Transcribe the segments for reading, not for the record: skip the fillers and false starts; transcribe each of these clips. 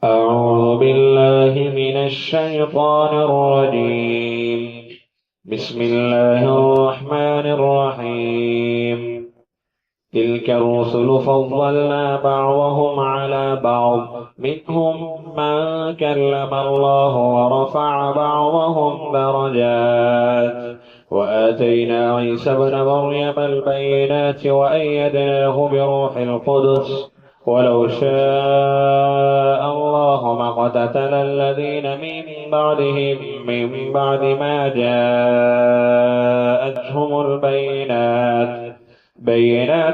أعوذ بالله من الشيطان الرجيم. بسم الله الرحمن الرحيم. تلك الرسل فضلنا بعضهم على بعض، منهم من كلم الله ورفع بعضهم درجات، وآتينا عيسى ابن مريم البينات وأيدناه بروح القدس، ولو شاء الله ما اقتتل الذين من بعدهم من بعد ما جاءتهم البينات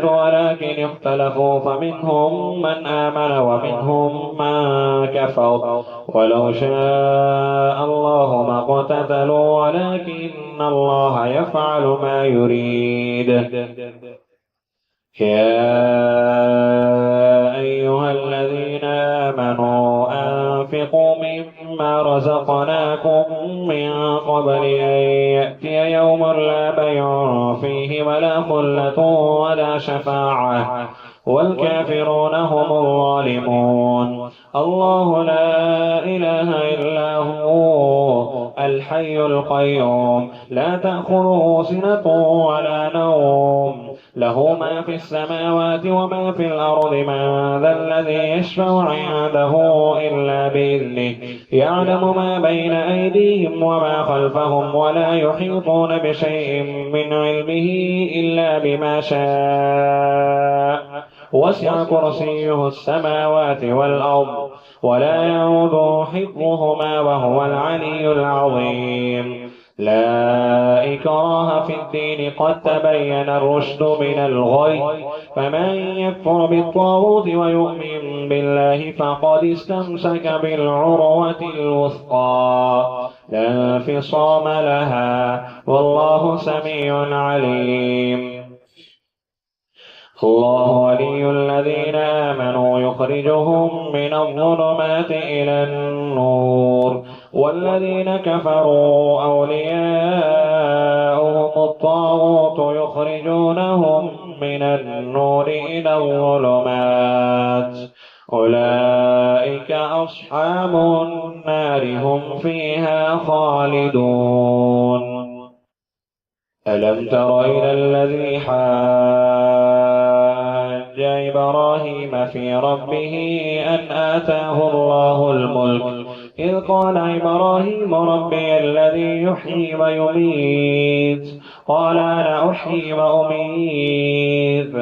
ولكن اختلفوا فمنهم من آمن ومنهم من كفر، ولو شاء الله ما اقتتلوا ولكن الله يفعل ما يريد. يا أيها الذين آمنوا أنفقوا مما رزقناكم من قبل أن يأتي يوم لا بيع فيه ولا خلة ولا شفاعة والكافرون هم الظالمون. الله لا إله إلا هو الحي القيوم، لا تأخذه سنة ولا نوم، له ما في السماوات وما في الأرض. من ذا الذي يشفع عنده إلا بإذنه، يعلم ما بين أيديهم وما خلفهم، ولا يحيطون بشيء من علمه إلا بما شاء، وسع كرسيه السماوات والأرض ولا يعوده حفظهما وهو العلي العظيم. لا إكراه في الدين، قد تبين الرشد من الغي، فمن يكفر بالطاغوت ويؤمن بالله فقد استمسك بالعروة الوثقى لا انفصام لها، والله سميع عليم. الله ولي الذين آمنوا يخرجهم من الظلمات إلى النور، والذين كفروا أولياؤهم الطاغوت يخرجونهم من النور إلى الظلمات، أولئك أصحاب النار هم فيها خالدون. ألم تر إلى الذي حاج إبراهيم في ربه أن آتاه الله الملك، إذ قال إبراهيم ربي الذي يحيي ويميت، قال أنا أحيي وأميت.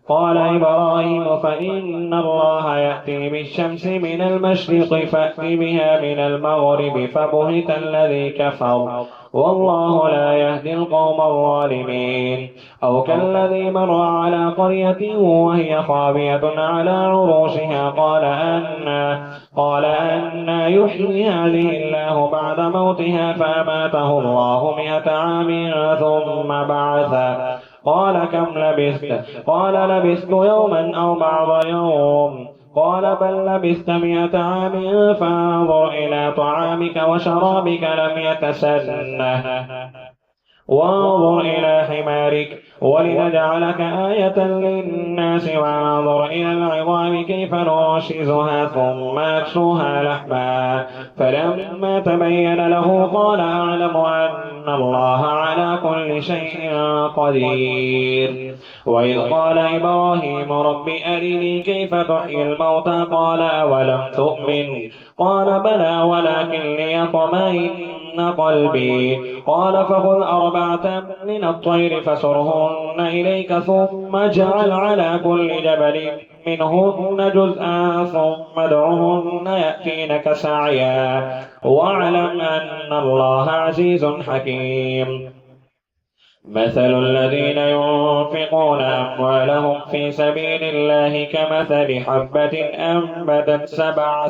قال إبراهيم فإن الله يأتي بالشمس من المشرق فأت بها من المغرب، فبهت الذي كفر والله لا يهدي القوم الظالمين. أو كالذي مر على قرية وهي خاوية على عروشها قال أنا يحيي هذه الله بعد موتها، فأماته الله 100 عام ثم بعثه. قال كم لبثت؟ قال لبثت يوما أو بعض يوم. قال بل لبثت 100 عام فانظر إلى طعامك وشرابك لم يتسنه، وانظر إلى حمارك ولنجعلك آية للناس، وانظر إلى العظام كيف نرشزها ثم نكسوها لحما. فلما تبين له قال أعلم أن الله على كل شيء قدير. وإذ قال إبراهيم رب أرني كيف تحيي الموتى، قال أولم تؤمن؟ قال بلى ولكن ليطمئن قلبي. قال فخذ 4 من الطير فسرهن إليك، ثم اجعل على كل جبل منهن جزءا ثم ادعهن يأتينك سعيا، واعلم أن الله عزيز حكيم. مثل الذين ينفقون أموالهم في سبيل الله كمثل حبة أنبتت 7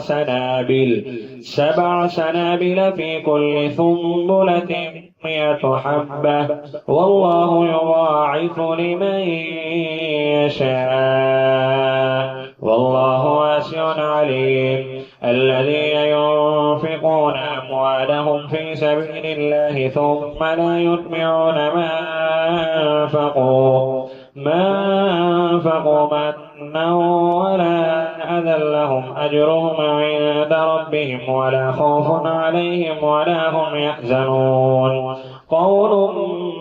سنابل في كل سنبلة 100 حبة، والله يضاعف لمن يشاء، والله واسع عليم. الذين ينفقون أموالهم في سبيل الله ثم لا يتبعون ما أنفقوا منا ولا فهدى لهم أجرهم عند ربهم ولا خوف عليهم ولا هم يحزنون قول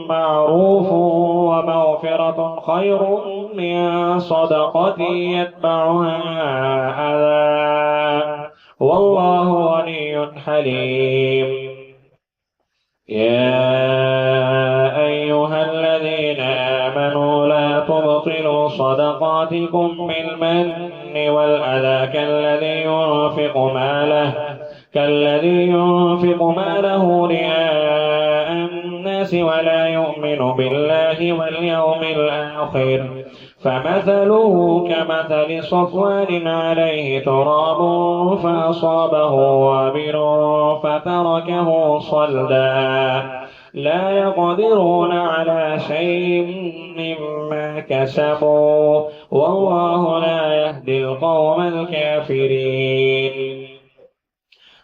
معروف ومغفرة خير من صدقة يتبعها أذى والله غني حليم. يا أيها الذين آمنوا لا تبطلوا صدقاتكم بالمن والأذى كالذي ينفق ماله رئاء الناس ولا يؤمن بالله واليوم الآخر فمثله كمثل صفوان عليه تراب فأصابه وابل فتركه صلدا لا يقدرون على شيء مما كسبوا والله لا يهدي القوم الكافرين.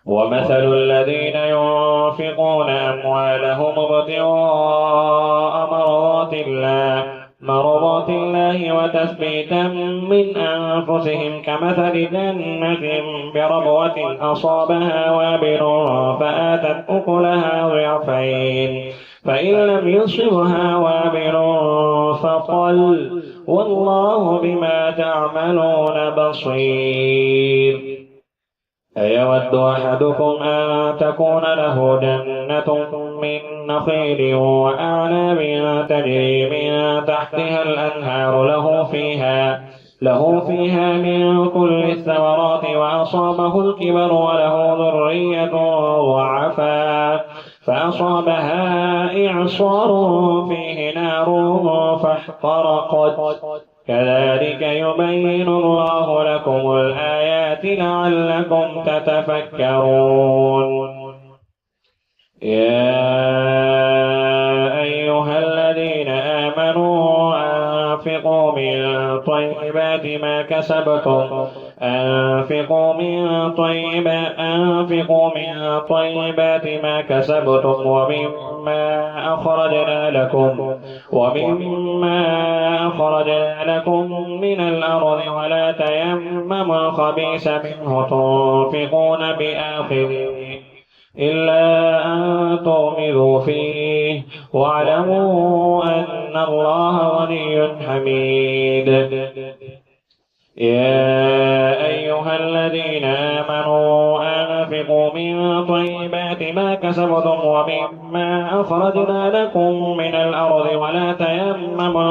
ومثل الذين ينفقون أموالهم ابتغاء مرضات الله وتثبيتا من أنفسهم كمثل جنة بربوة أصابها وابل فآتت أكلها ضعفين فإن لم يصبها وابل فطل والله بما تعملون بصير. أيود أحدكم أن تكون له جنة من نخيل وأعناب تجري من تحتها الأنهار له فيها من كل الثمرات وأصابه الكبر وله ذرية ضعفاء فأصابها إعصار فيه نار فاحترقت كذلك يبين الله لكم الآيات لعلكم تتفكرون. يا أيها الذين آمنوا أنفقوا من طيبات ما كسبتم ومما أخرجنا لكم من الأرض ولا تيمموا الخبيث منه تنفقون بآخره إلا أن تغمضوا فيه واعلموا أن الله غني حميد. يا أيها الذين آمنوا أنفقوا من طيبات ما كسبتم ومما أخرجنا لكم من الأرض ولا تيمموا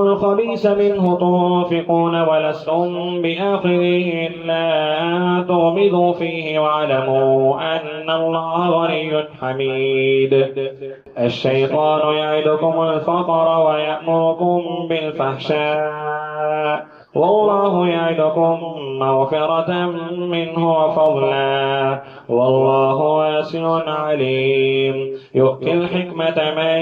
الخبيث منه تنفقون ولستم بآخره إلا أن تغمضوا فيه واعلموا أن الله غني حميد. الشيطان يعدكم الفقر ويأمركم بالفحشاء والله يعدكم مغفرة منه وفضلا والله واسع عليم. يؤتي الحكمة من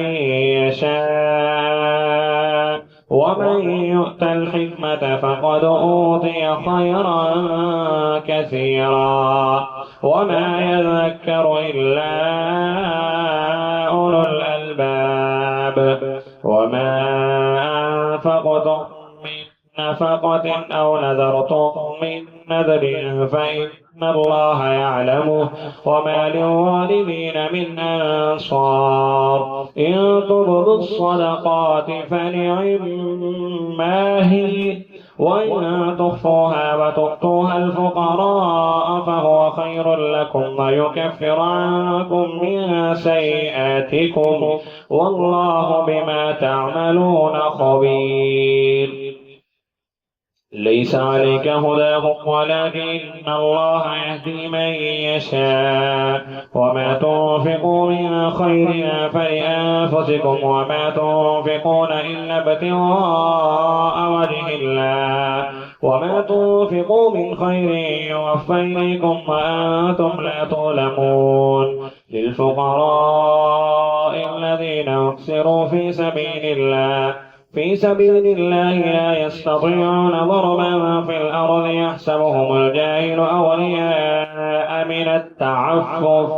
يشاء ومن يؤت الحكمة فقد أوتي خيرا كثيرا وما يذكر إلا أولو الألباب. وما أنفقتم من نفقة أو نذرتم من نذر فإن الله يعلمه وما للظالمين من أنصار. إن تبدوا الصدقات فنعما هي وإن تخفوها وتؤتوها الفقراء فهو خير لكم ويكفر عنكم من سيئاتكم والله بما تعملون خبير. ليس عليك هداهم ولكن الله يهدي من يشاء وما تنفقوا من خير فلأنفسكم وما تنفقون إلا ابتغاء وجه الله وما تنفقوا من خير يوفى إليكم وأنتم لا تظلمون. للفقراء الذين أحصروا في سبيل الله لا يستطيعون ضربا في الأرض يحسبهم الجاهل أغنياء من التعفف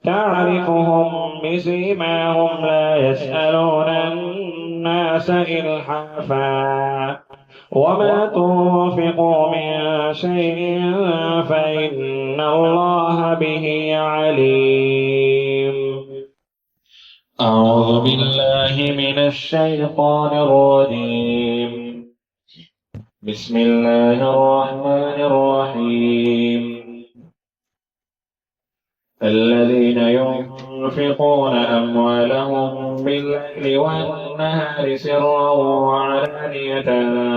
تعرفهم بسيماهم لا يسألون الناس إلحافا وما تنفقوا من شيء فإن الله به عليم. أعوذ بالله من الشيطان الرجيم. بسم الله الرحمن الرحيم. الذين ينفقون أموالهم بالليل والنهار سرا وعلانية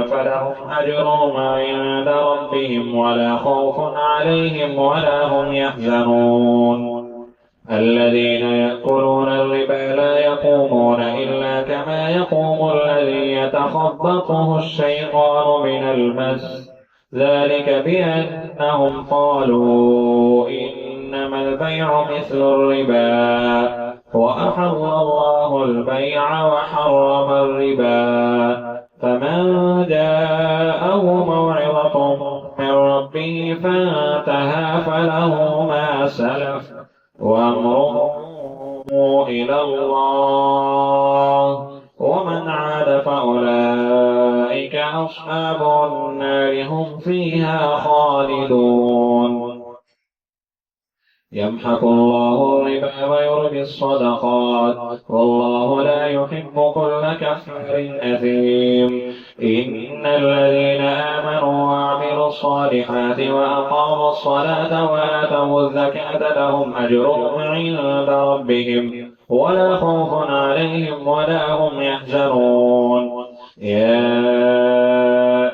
فلهم أجرهم عند ربهم ولا خوف عليهم ولا هم يحزنون. الذين يأكلون الربا لا يقومون إلا كما يقوم الذي يتخبطه الشيطان من المس، ذلك بأنهم قالوا إنما البيع مثل الربا وأحل الله البيع وحرم الربا. فمن جاءه موعظة من ربه فانتهى فله ما سلف وأمره إلى الله ومن عاد فأولئك أصحاب النار هم فيها خالدون. يمحق الله الربا ويربي الصدقات والله لا يحب كل كفار أثيم. إن الذين آمنوا وعملوا الصالحات وأقاموا الصلاة وآتوا الزكاة لهم أجرهم عند ربهم ولا خوف عليهم ولا هم يحزنون. يا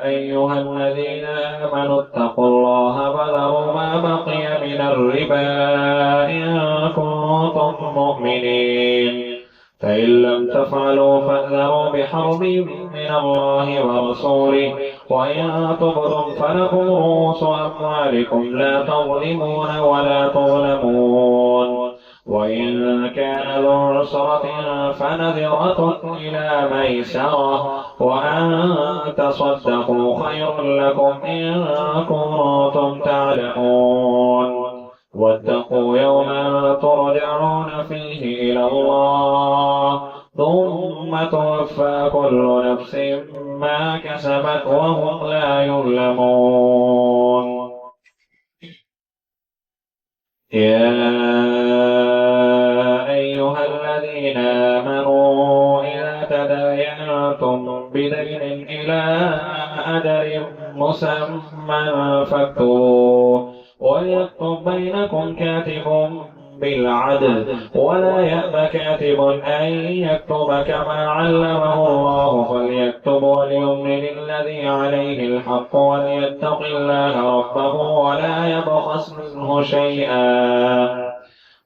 أيها الذين آمنوا اتقوا الله وذروا ما بقي من الربا إن كنتم مؤمنين، فإن لم تفعلوا فاذروا بحرب من الله ورسوله وإن تبتم فلكم رؤوس أموالكم لا تظلمون ولا تظلمون. وإن كان ذو عسرة فنذرة إلى ميسرة وأن تصدقوا خير لكم إن كنتم تعلمون. واتقوا يوما ترجعون فيه إلى الله ثم توفى كل نفس ما كسبت وهم لا يظلمون. يا أيها الذين آمنوا إذا تداينتم بدين إلى أجل مسمى فاكتبوه وليكتب بينكم كاتب بالعدل ولا يأب كاتب أن يكتب كما علمه الله فليكتب وليملل الذي عليه الحق وليتق الله ربه ولا يبخس منه شيئا.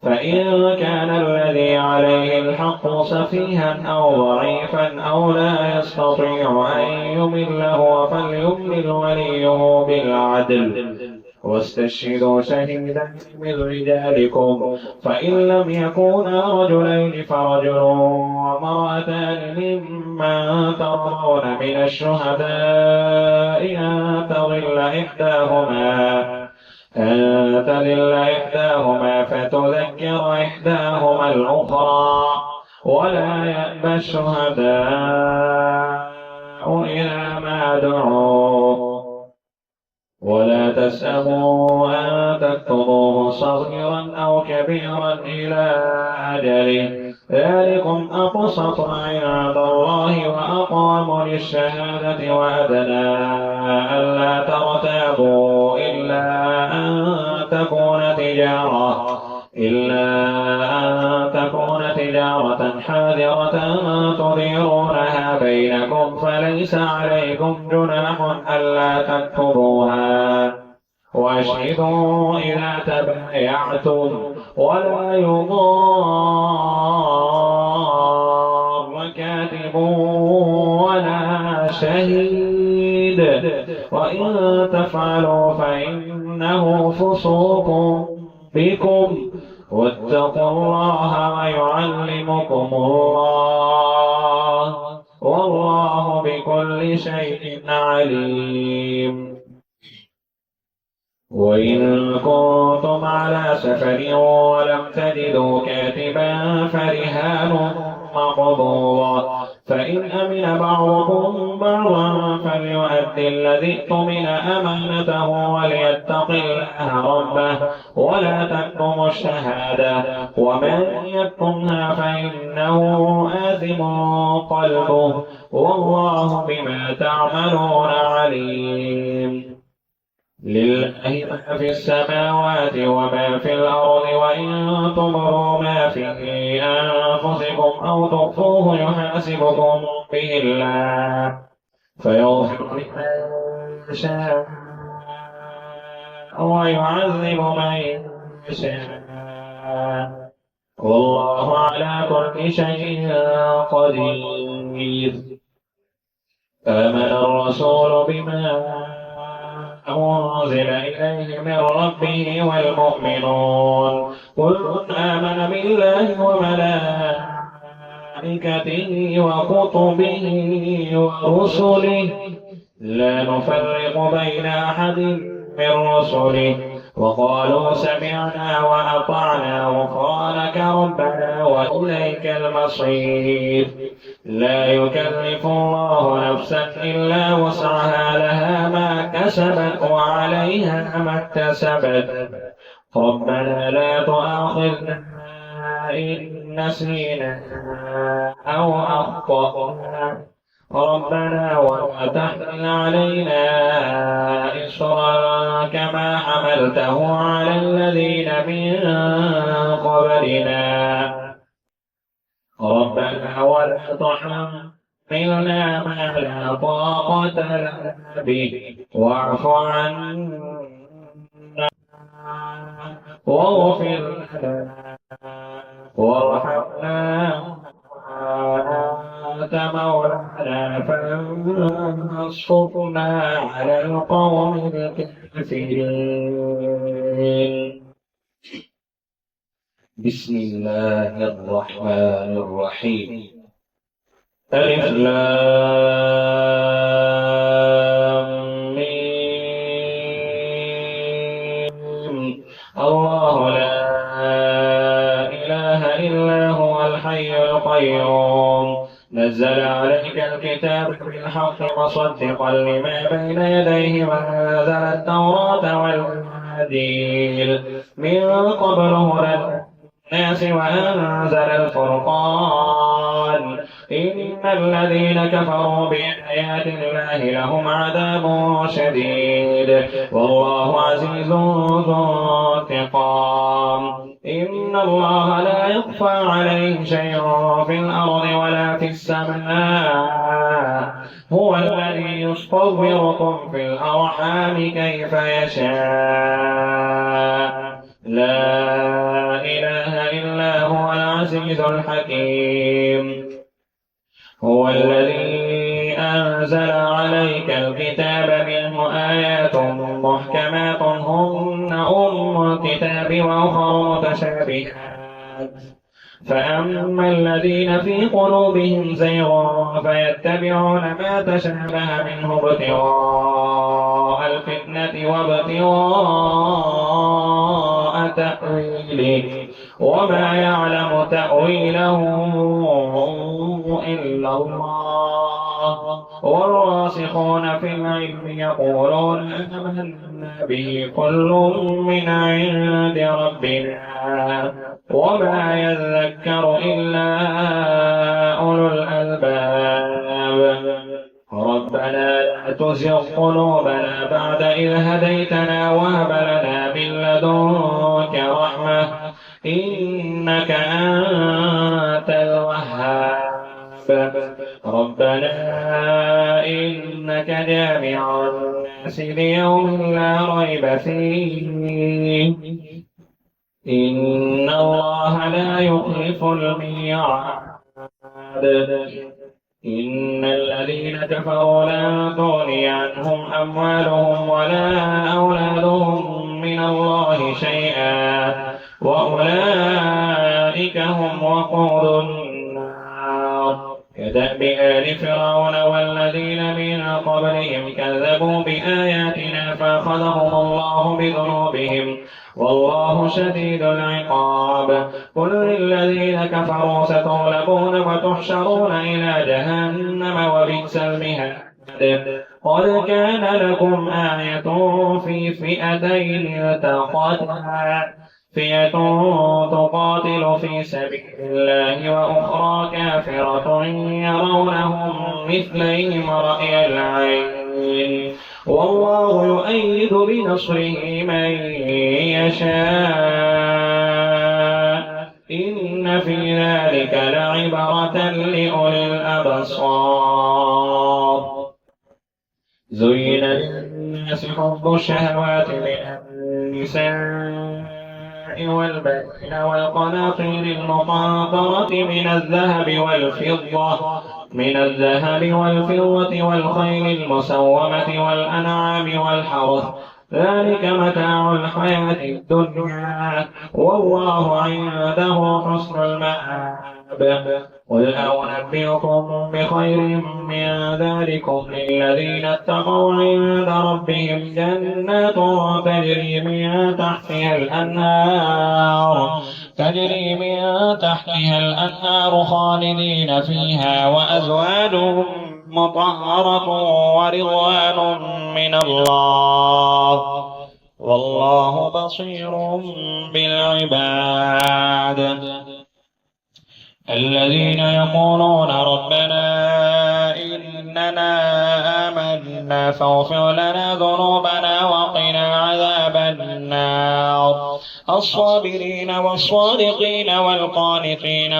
فإن كان الذي عليه الحق سفيها أو ضعيفا أو لا يستطيع أن يمله فليملل وليه بالعدل واستشهدوا شهيدا من رجالكم فإن لم يكونا رجلين فرجل وامرأتان ممن ترضون من الشهداء أن تضل إحداهما فتذكر إحداهما الأخرى ولا يأبى الشهداء إذا ما دعوا ولا تسأموا أن تكتبوه صغيرا أو كبيرا إلى أجله ذلكم أقسط عند الله وأقوم للشهادة وأدنى ألا ترتابوا إلا أن تكون تجارة حاضرة تديرونها بينكم فليس عليكم جناح ألا تكتبوها واشهدوا إذا تبايعتم ولا يضار كاتب ولا شهيد وإن تفعلوا فإنه فسوق بكم واتقوا الله ويعلمكم الله والله بكل شيء عليم. وإن كنتم على سفر ولم تجدوا كاتبا فرهان مقبوضة فإن أمن بعضكم بعضا فليؤد الذي اؤتمن أمانته وليتق الله ربه ولا تكتموا الشهادة ومن يكتمها فإنه آثم قلبه والله بما تعملون عليم. لله ما في السماوات وما في الأرض وإن تبروا ما في أنفسكم أو تخفوه يحاسبكم به الله فيغفر لمن يشاء ويعذب من يشاء والله على كل شيء قدير. آمن الرسول بما أنزل إليه من ربه والمؤمنون كل آمن بالله وملائكته وكتبه ورسله لا نفرق بين أحد من رسله وقالوا سمعنا وأطعنا غفرانك ربنا وإليك المصير. لا يكلف الله نفسا إلا وسعها لها ما كسبت وعليها ما اكتسبت ربنا لا تؤاخذنا إن نسينا أو أخطأنا ربنا ولا تحمل علينا إصرا كما حملته على الذين من قبلنا ربنا ولا تحملنا ما لا طاقة لنا به واعف عنا واغفر لنا وارحمنا أنت مولانا فانصرنا على القوم الكافرين. بسم الله الرحمن الرحيم. ألف لام ميم. الله لا إله إلا هو الحي القيوم نزل عليك الكتاب بالحق مصدقا لما بين يديه وأنزل التوراة والإنجيل من قبل هدى الناس وأنزل الفرقان إن الذين كفروا بآيات الله لهم عذاب شديد والله عزيز ذو انتقام. إن الله لا يخفى عليه شيء في الأرض ولا في السماء هو الذي يصوركم في الأرحام كيف يشاء لا إله إلا هو العزيز الحكيم. هو الذي أنزل عليك الكتاب منه آيات محكمات هن أم الكتاب وأخر متشابهات فأما الذين في قلوبهم زيغ فيتبعون ما تشابه منه ابتغاء الفتنة وابتغاء تأويله وما يعلم تأويله إلا الله والراسخون في العلم يقولون آمنا به كل من عند ربنا وما يذكر إلا أولو الألباب. ربنا لا تزغ قلوبنا بعد إذ هديتنا وهب لنا من لدنك رحمة إنك أنت الوهاب. ربنا إنك جامع الناس ليوم لا ريب فيه إن الله لا يخلف الميعاد. إن الذين كفروا لن تغني عنهم أموالهم ولا أولادهم من الله شيئا وأولئك هم وقود النار كدأب آل فرعون والذين من قبلهم قبلهم كذبوا بآياتنا فأخذهم الله بذنوبهم والله شديد العقاب. قل للذين كفروا ستغلبون وتحشرون إلى جهنم وبئس المهاد. قد كان لكم آية في فئتين التقتا فئة تقاتل في سبيل الله وأخرى كافرة يرونهم مثليهم رأي العين والله يؤيد بنصره من يشاء إن في ذلك لعبرة لأولي الأبصار. زين للناس حب الشهوات من النساء والبنين والقناطير المقنطرة من الذهب والفضة والخيل المسومة والأنعام والحرث ذلك متاع الحياة الدنيا والله عنده حسن المآب. قل أنبئكم بخير من ذلكم للذين اتقوا عند ربهم جنات تجري من تحتها الأنهار خالدين فيها وأزواج مطهرة ورضوان من الله والله بصير بالعباد. الذين يقولون ربنا إننا آمنا فاغفر لنا ذنوبنا وقنا عذاب النار. الصابرين والصادقين والقانتين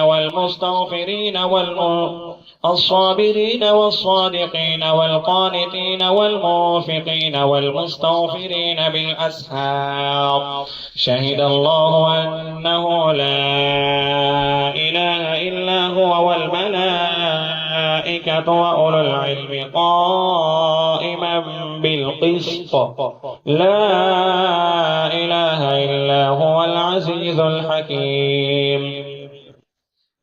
والمنفقين والمستغفرين بالأسحار. شهد الله أنه لا إله إلا هو والملائكة وأولو العلم قائما بالقسط لا إله إلا هو العزيز الحكيم.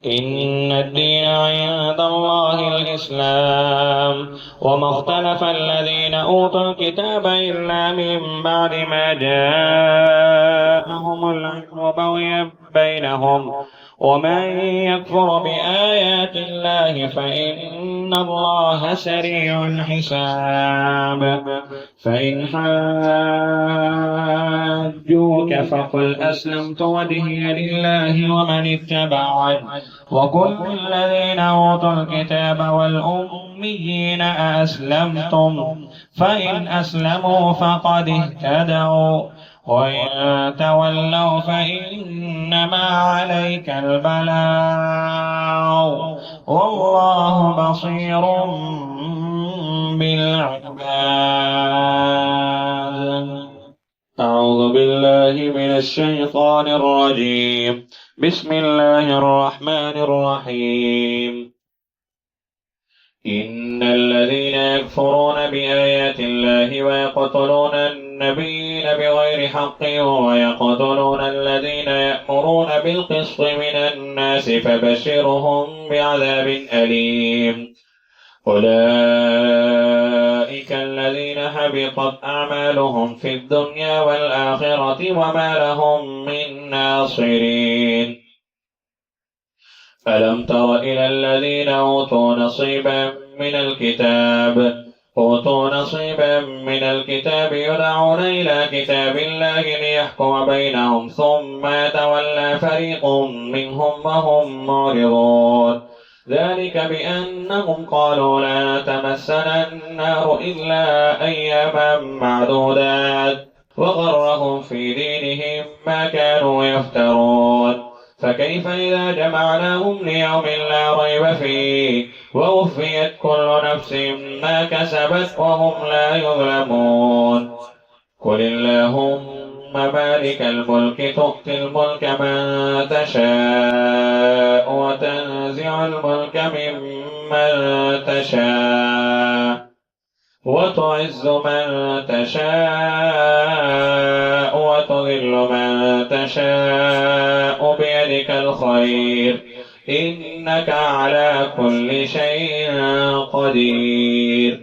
إن الدين عند الله الإسلام وما اختلف الذين أوتوا الكتاب إلا من بعد ما جاءهم العلم بغيا بينهم ومن يكفر بآيات الله فإن الله سريع الحساب. فإن حاجوك فقل أسلمت وجهي لله ومن اتبعني وكل الذين أوتوا الكتاب والأميين أأسلمتم فإن أسلموا فقد اهتدوا وإن تولوا فإنما عليك البلاغ والله بصير بالعباد. أعوذ بالله من الشيطان الرجيم. بسم الله الرحمن الرحيم. إن الذين يكفرون بآيات الله ويقتلون النبيين بغير حق ويقتلون الذين يأمرون بالقسط من الناس فبشرهم بعذاب أليم. أولئك الذين حبطت أعمالهم في الدنيا والآخرة وما لهم من ناصرين. ألم تر إلى الذين أوتوا نصيبا من الكتاب يدعون إلى كتاب الله ليحكم بينهم ثم يتولى فريق منهم وهم معرضون. ذلك بأنهم قالوا لا تمسنا النار إلا أياما معدودات وغرهم في دينهم ما كانوا يفترون. فكيف إذا جمعناهم ليوم لا ريب فيه ووفيت كل نفس ما كسبت وهم لا يظلمون. قل اللهم مالك الملك تؤتي الملك من تشاء وتنزع الملك ممن تشاء وتعز من تشاء وتذل من تشاء بيدك الخير إنك على كل شيء قدير.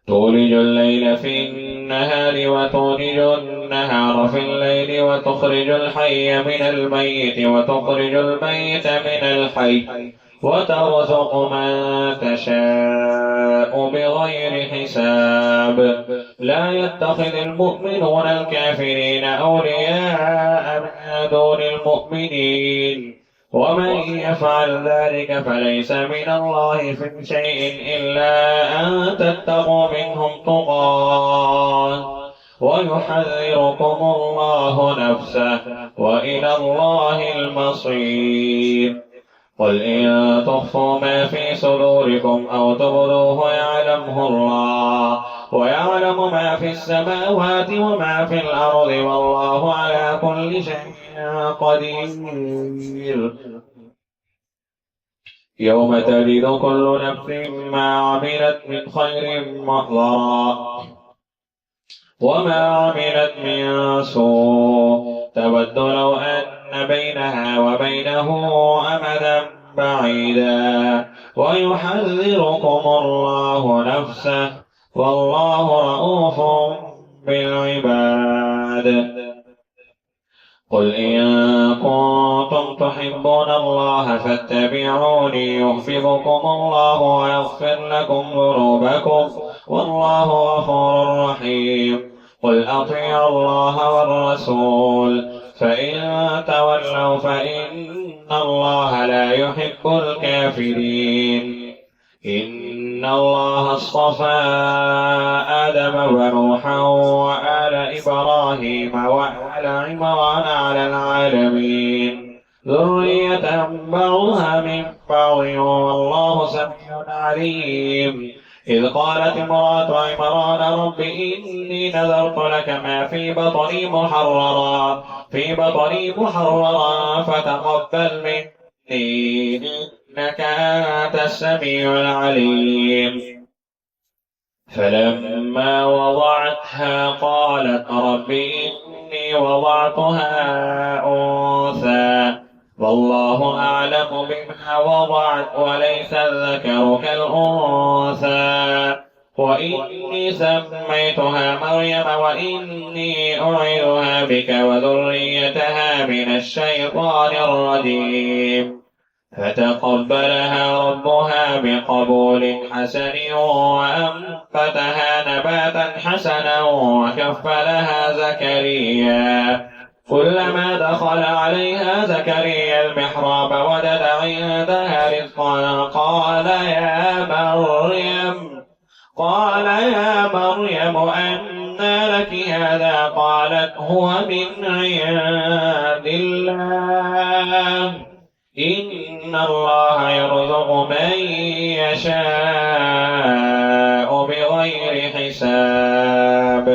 تولج الليل في النهار وتولج النهار في الليل وتخرج الحي من الميت وتخرج الميت من الحي وترزق من تشاء بغير حساب. لا يتخذ المؤمنون الكافرين أولياء من دون المؤمنين ومن يفعل ذلك فليس من الله في شيء إلا أن تتقوا منهم تقاه ويحذركم الله نفسه وإلى الله المصير. قل إن تخفوا ما في صدوركم أو تبدوه يعلمه الله ويعلم ما في السماوات وما في الأرض والله على كل شيء قدير. يوم تجد كل نفس ما عملت من خير محضرا وما عملت من سوء تود لو أن بينها وبينه أمدا بعيدا ويحذركم الله نفسه والله رؤوف بالعباد. قل إن كنتم تحبون الله فاتبعوني يحببكم الله ويغفر لكم ذنوبكم والله غفور رحيم. قل أطيعوا الله والرسول فإن تولوا فإن الله لا يحب الكافرين. إن الله اصطفى آدم ونوحا وآل إبراهيم وآل عمران على العالمين ذرية بعضها من بعض والله سميع عليم. إذ قالت امرأة عمران رب إني نذرت لك ما في بطني محررا فتقبل مني إنك أنت السميع العليم. فلما وضعتها قالت رب إني وضعتها أنثى والله أعلم بما وضعت وليس الذكر كالأنثى وإني سميتها مريم وإني أعيذها بك وذريتها من الشيطان الرجيم. فتقبلها ربها بقبول حسن وأنبتها نباتا حسنا وكفلها زكريا. كلما دخل عليها زكريا المحراب وجد عندها رزقا قال يا مريم أنى لك هذا؟ قالت هو من عند الله إن الله يرزق من يشاء بغير حساب.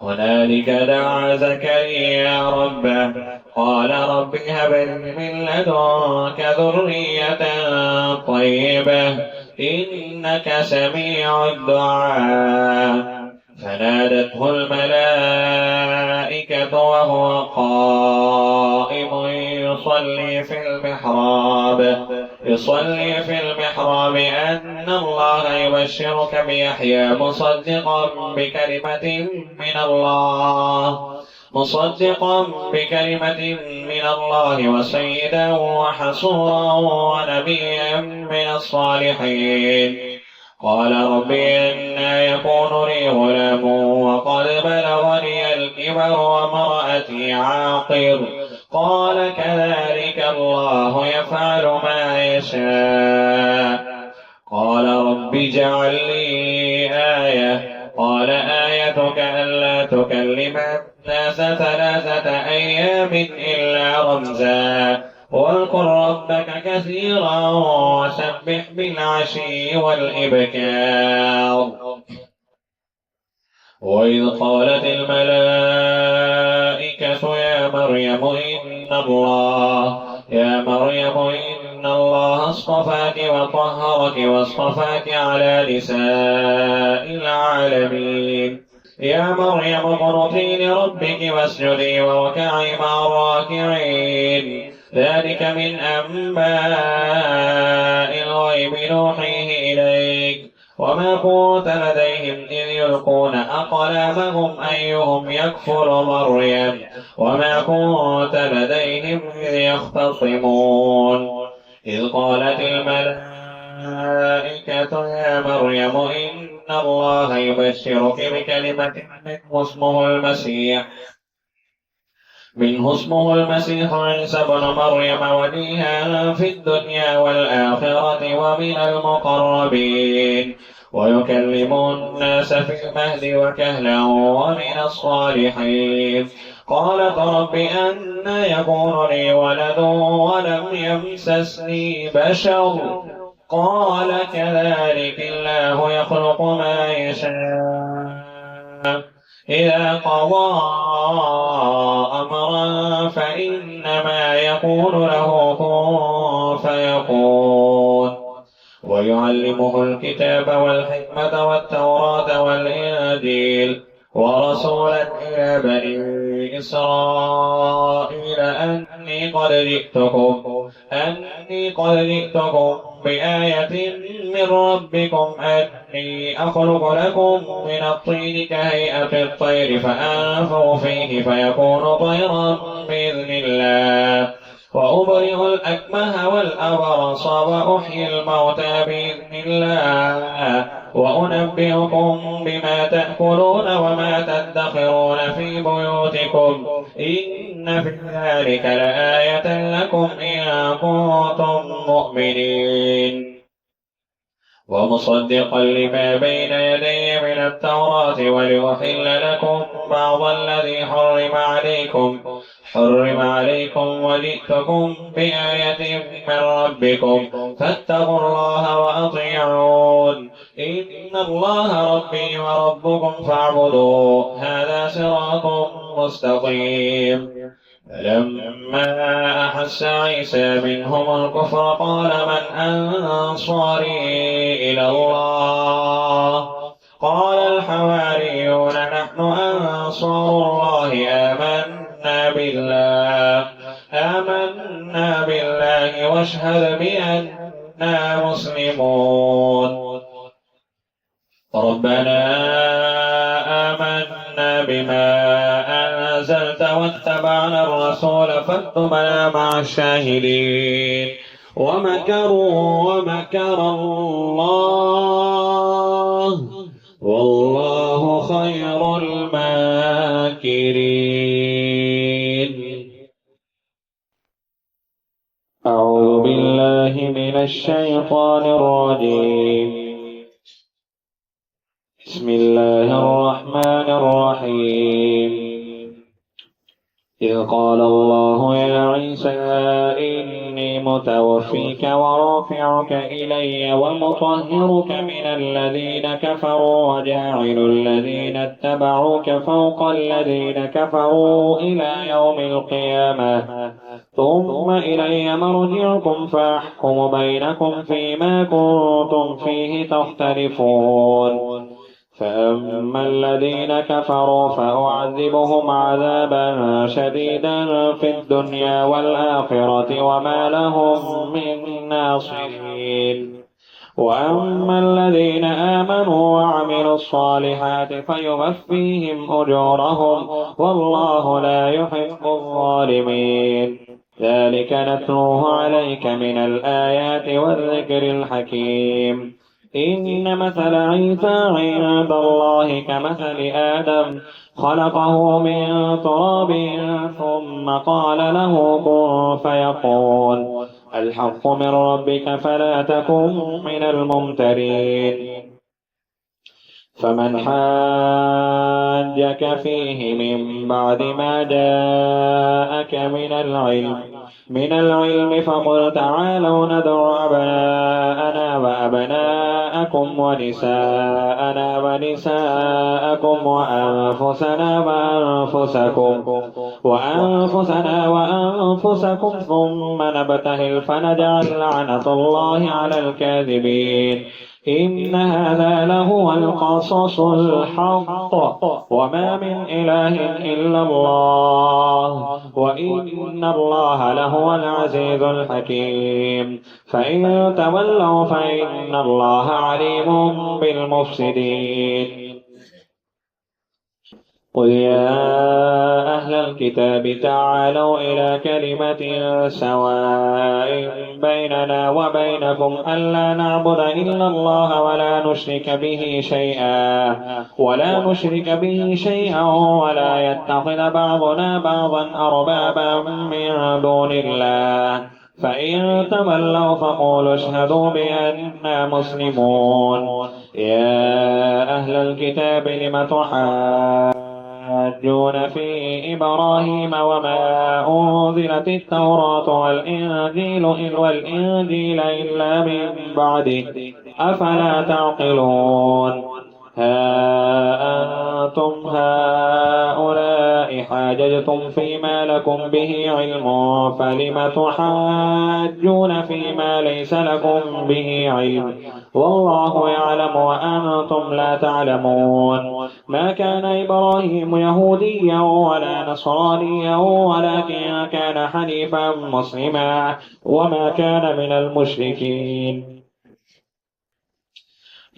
هنالك دعا زكريا ربه قال رب هب لي من لدنك ذرية طيبة إنك سميع الدعاء. فنادته الملائكة وهو قائم يصلي في المحراب أن الله يبشرك بيحيى مصدقا بكلمة من الله وسيدا وحصورا ونبيا من الصالحين. قال رب أنى يكون لي غلام وقد بلغني الكبر وامرأتي عاقر؟ قال كذلك الله يفعل ما يشاء. قال رب اجعل لي آية. قال آيتك ألا تكلم الناس 3 أيام إلا رمزا واذكر ربك كثيرا وسبح بالعشي والإبكار. وإذ قالت الملائكة يا مريم إن الله اصطفاك وطهرك واصطفاك على نساء العالمين. يا مريم اقنتي لربك واسجدي واركعي مع الراكعين. ذلك من أنباء الغيب نوحيه إليك وما كنت لديهم إذ يلقون أقلامهم أيهم يكفر مريم وما كنت لديهم إذ يختصمون إذ قالت الملائكة يا مريم إن الله يبشرك بكلمة منه اسمه المسيح عيسى ابن مريم وجيها في الدنيا والآخرة ومن المقربين ويكلم الناس في المهد وكهلا ومن الصالحين قالت رب أنى يكون لي ولد ولم يمسسني بشر قال كذلك الله يخلق ما يشاء إذا قضى أمرا فإنما يقول له كن فيكون ويعلمه الكتاب والحكمة والتوراة والإنجيل ورسولا إلى بني إسرائيل أني قد جئتكم بآية من ربكم أني أخلق لكم من الطين كهيئة الطير فأنفخ فيه فيكون طيرا بإذن الله وأبرئ الأكمه والأبرص وأحيي الموتى بإذن الله وأنبئكم بما تأكلون وما تدخرون في بيوتكم إن في ذلك لآية لكم إن كنتم مؤمنين ومصدقا لما بين يدي من التوراة ولأحل لكم بعض الذي حرم عليكم وجئتكم بآية من ربكم فاتقوا الله وأطيعون إن الله ربي وربكم فاعبدوه هذا صراط مستقيم فلما أحس عيسى منهم الكفر قال من أنصاري إلى الله قال الحواريون نحن أنصار الله آمنا بالله واشهد بأننا مسلمون ربنا آمنا بما أنزلت واتبعنا الرسول فاكتبنا مع الشاهدين ومكر الله والله خير الماكرين أعوذ بالله من الشيطان الرجيم بسم الله الرحمن الرحيم إذ قال الله يا عيسى إني متوفيك ورافعك إلي ومطهرك من الذين كفروا وجاعل الذين اتبعوك فوق الذين كفروا إلى يوم القيامة ثم إلي مرجعكم فأحكم بينكم فيما كنتم فيه تختلفون فأما الذين كفروا فأعذبهم عذابا شديدا في الدنيا والآخرة وما لهم من ناصرين وأما الذين آمنوا وعملوا الصالحات فيوفيهم أجورهم والله لا يحب الظالمين ذلك نتلوه عليك من الآيات والذكر الحكيم إن مثل عيسى عند الله كمثل آدم خلقه من تراب ثم قال له كن فيكون الحق من ربك فلا تكن من الممترين فمن حاجك فيه من بعد ما جاءك من العلم فقل تعالوا ندع أبناءنا وأبناءكم ونساءنا ونساءكم وأنفسنا وأنفسكم ثم نبتهل فنجعل لعنة الله على الكاذبين إن هذا لهو القصص الحق وما من إله إلا الله وإن الله لهو العزيز الحكيم فإن تولوا فإن الله عليم بالمفسدين قل يا أهل الكتاب تعالوا إلى كلمة سواء بيننا وبينكم ألا نعبد إلا الله ولا نشرك به شيئا ولا يتخذ بعضنا بعضا أربابا من دون الله فإن تولوا فقولوا اشهدوا بأننا مسلمون يا أهل الكتاب لم تحاجون في إبراهيم وما أنزلت التوراة والإنجيل إلا من بعده أفلا تعقلون ها أنتم هؤلاء حاججتم فيما لكم به علم فلم تحاجون فيما ليس لكم به علم والله يعلم وأنتم لا تعلمون ما كان إبراهيم يهوديا ولا نصرانيا ولكن كان حنيفا مسلما وما كان من المشركين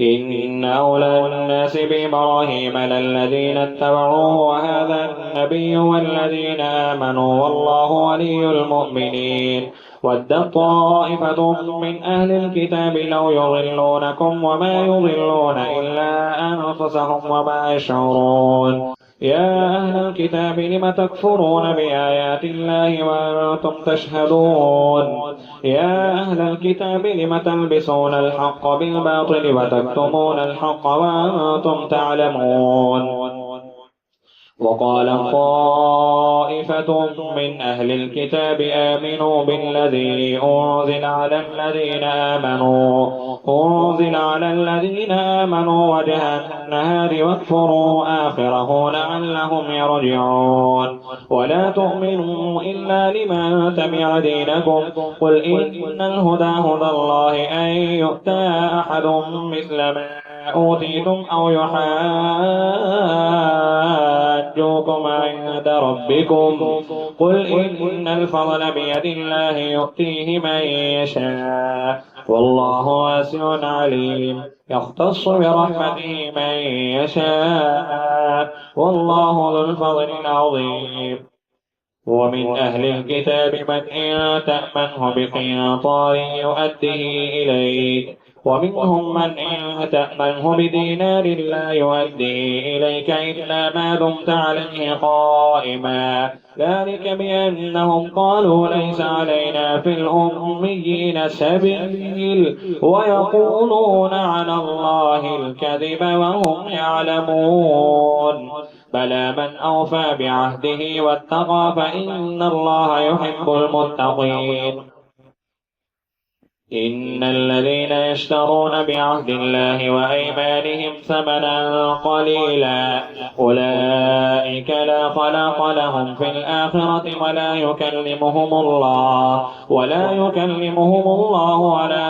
إن أولى الناس بإبراهيم للذين اتبعوه وهذا النبي والذين آمنوا والله ولي المؤمنين ودت طائفة من أهل الكتاب لو يضلونكم وما يضلون إلا أنفسهم وما يشعرون يا أهل الكتاب لم تكفرون بآيات الله وأنتم تشهدون يا أهل الكتاب لم تلبسون الحق بالباطل وتكتمون الحق وأنتم تعلمون وقال طائفة من أهل الكتاب آمنوا بالذي أنزل على الذين آمنوا وجه النهار واكفروا آخره لعلهم يرجعون ولا تؤمنوا إلا لمن تبع دينكم قل إن الهدى هدى الله أن يؤتى أحد مثل ما أوتيتم أو يحاجوكم عند ربكم قل إن الفضل بيد الله يؤتيه من يشاء والله واسع عليم يختص برحمته من يشاء والله ذو الفضل العظيم ومن أهل الكتاب من إن تأمنه بقنطار يؤديه إليك ومنهم من إن تأمنه بدينار لا يؤديه إليك إلا ما دمت عليه قائما ذلك بأنهم قالوا ليس علينا في الأميين سبيل ويقولون على الله الكذب وهم يعلمون بلى من أوفى بعهده واتقى فإن الله يحب المتقين إن الذين يشترون بعهد الله وأيمانهم ثمنا قليلا أولئك لا خلاق لهم في الآخرة ولا يكلمهم الله ولا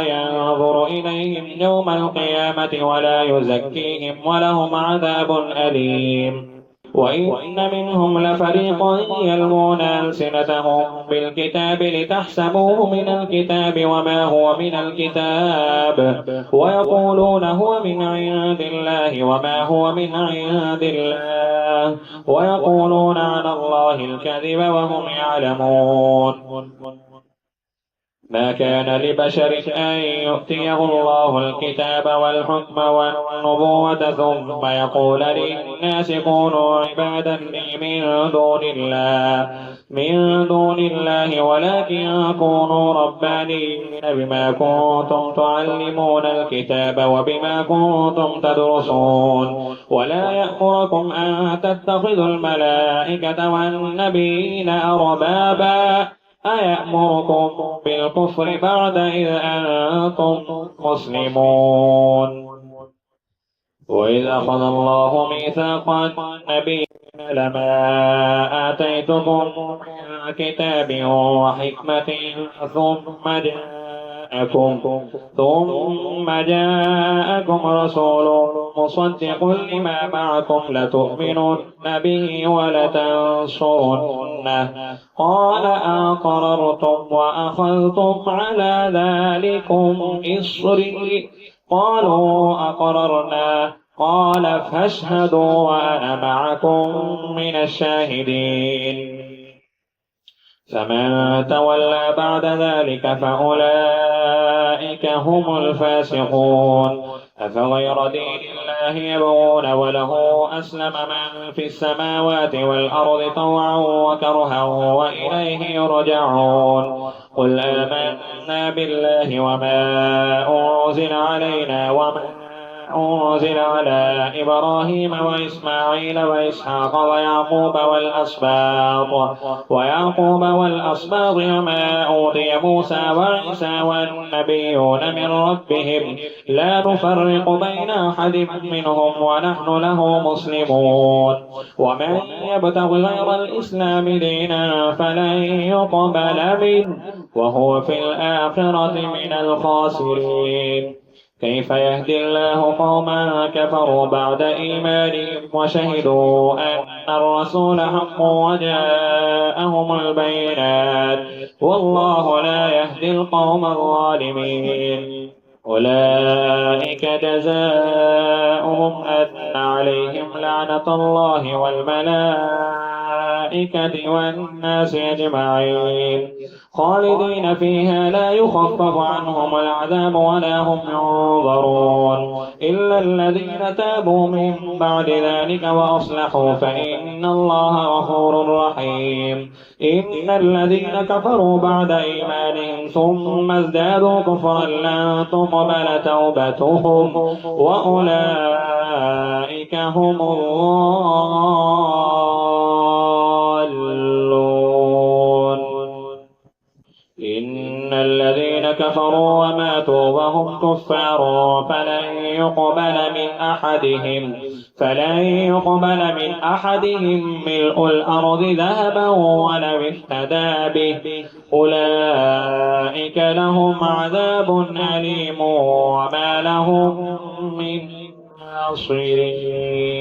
ينظر إليهم يوم القيامة ولا يزكيهم ولهم عذاب أليم وإن منهم لفريقا يلوون ألسنتهم بالكتاب لتحسبوه من الكتاب وما هو من الكتاب ويقولون هو من عند الله وما هو من عند الله ويقولون على الله الكذب وهم يعلمون ما كان لبشر أن يؤتيه الله الكتاب والحكم والنبوة ثم يقول للناس كونوا عبادا لي من دون الله ولكن كونوا ربانيين بما كنتم تعلمون الكتاب وبما كنتم تدرسون ولا يأمركم أن تتخذوا الملائكة والنبيين أربابا أيأمركم بالكفر بعد إذ أنتم مسلمون وإذ أخذ الله ميثاق النبيين لما آتيتكم من كتاب وحكمة ثم ثم جاءكم رسول مصدق لما معكم لتؤمنن به ولتنصرنه قال أقررتم وأخذتم على ذلكم إصري قالوا أقررنا قال فاشهدوا وأنا معكم من الشاهدين فمن تولى بعد ذلك فأولئك هم الفاسقون أفغير دين الله يبغون وله أسلم من في السماوات والأرض طوعا وكرها وإليه يرجعون قل آمنا بالله وما أنزل علينا وما أنزل على إبراهيم وإسماعيل وإسحاق ويعقوب والأسباط وما أوتي موسى وعيسى والنبيون من ربهم لا نفرق بين أحد منهم ونحن له مسلمون ومن يبتغ غير الإسلام دينا فلن يقبل منه وهو في الآخرة من الخاسرين كيف يهدي الله قوما كفروا بعد إيمانهم وشهدوا أن الرسول حق وجاءهم البينات والله لا يهدي القوم الظالمين أولئك جزاؤهم أن عليهم لعنة الله والملائكة والناس أجمعين خالدين فيها لا يخفف عنهم العذاب ولا هم ينظرون إلا الذين تابوا من بعد ذلك وأصلحوا فإن الله غفور رحيم إن الذين كفروا بعد إيمانهم ثم ازدادوا كفرا لن تقبل توبتهم وأولئك هم الضالون إن الذين كفروا وماتوا وهم كفار فلن يقبل من أحدهم ملء الأرض ذهبا ولو افتدى به أولئك لهم عذاب أليم وما لهم من ناصرين